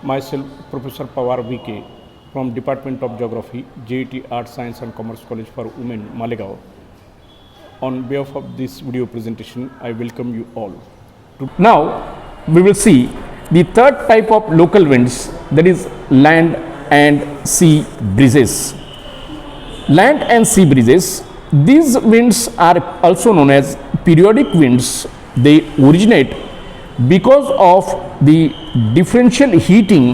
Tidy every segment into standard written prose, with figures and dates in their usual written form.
Myself, Professor Pawar VK from Department of Geography, J.A.T Art, Science and Commerce College for Women, Malegaon. On behalf of this video presentation, I welcome you all. Now we will see the third type of local winds, that is land and sea breezes. Land and sea breezes, these winds are also known as periodic winds. They originate because of the differential heating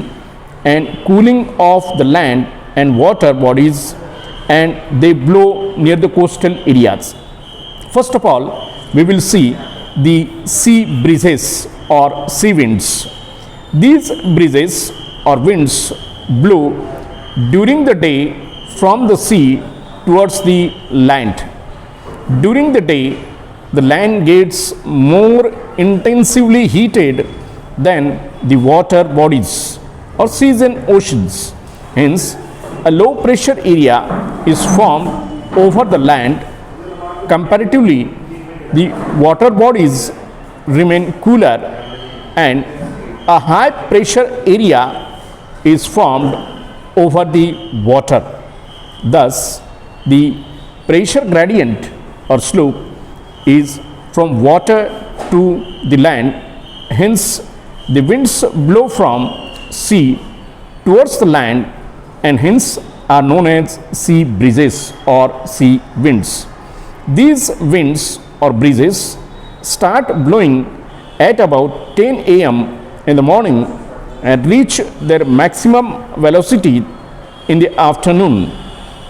and cooling of the land and water bodies, and they blow near the coastal areas. First of all, we will see the sea breezes or sea winds. These breezes or winds blow during the day from the sea towards the land. During the day, the land gets more intensively heated than the water bodies or seas and oceans. Hence, a low pressure area is formed over the land. Comparatively, the water bodies remain cooler and a high pressure area is formed over the water. Thus, the pressure gradient or slope is from water to the land. Hence, the winds blow from sea towards the land and hence are known as sea breezes or sea winds. These winds or breezes start blowing at about 10 a.m. in the morning and reach their maximum velocity in the afternoon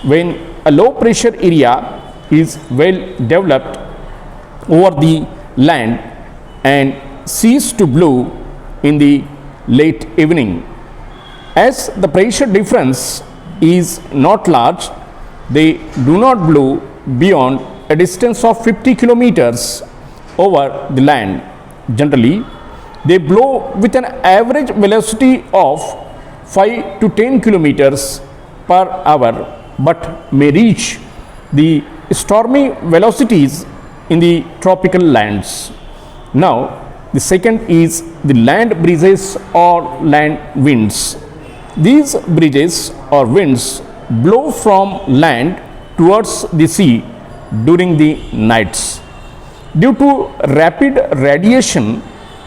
when a low pressure area is well developed over the land and cease to blow in the late evening. As the pressure difference is not large, they do not blow beyond a distance of 50 kilometers over the land. Generally, they blow with an average velocity of 5 to 10 kilometers per hour, but may reach the stormy velocities in the tropical lands. Now, the second is the land breezes or land winds. These breezes or winds blow from land towards the sea during the nights. Due to rapid radiation,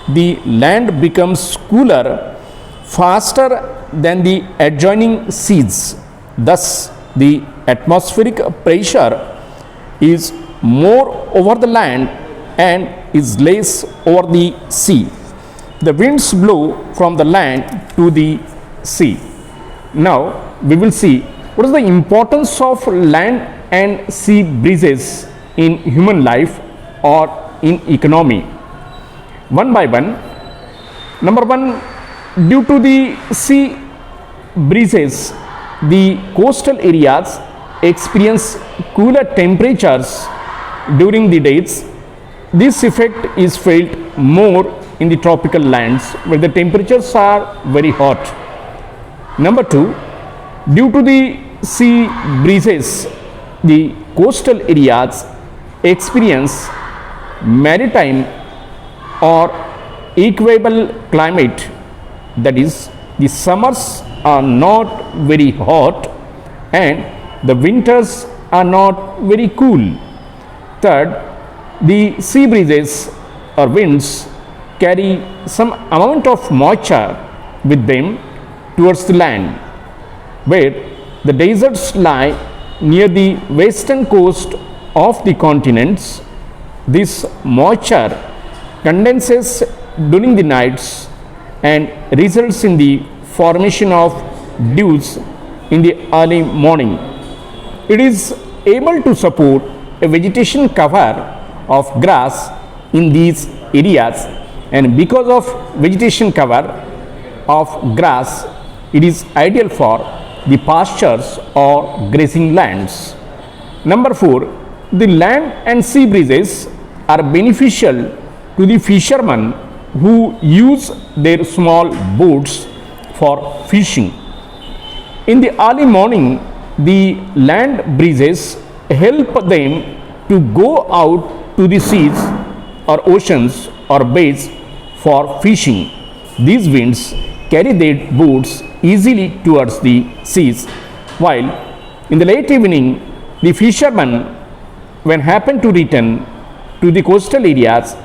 the land becomes cooler faster than the adjoining seas. Thus, the atmospheric pressure is more over the land and is less over the sea. The winds blow from the land to the sea. Now, we will see what is the importance of land and sea breezes in human life or in economy. One by one. Number one, due to the sea breezes, the coastal areas experience cooler temperatures during the days. This effect is felt more in the tropical lands where the temperatures are very hot. Number two, due to the sea breezes, the coastal areas experience maritime or equable climate. That is, the summers are not very hot and the winters are not very cool. Third, the sea breezes or winds carry some amount of moisture with them towards the land. Where the deserts lie near the western coast of the continents, this moisture condenses during the nights and results in the formation of dews in the early morning. It is able to support a vegetation cover of grass in these areas, and because of vegetation cover of grass, it is ideal for the pastures or grazing lands. Number four, the land and sea breezes are beneficial to the fishermen who use their small boats for fishing. In the early morning, the land breezes help them to go out to the seas or oceans or bays for fishing. These winds carry their boats easily towards the seas, while in the late evening the fishermen, when happen to return to the coastal areas,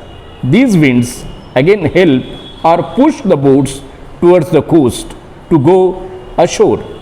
these winds again help or push the boats towards the coast to go ashore.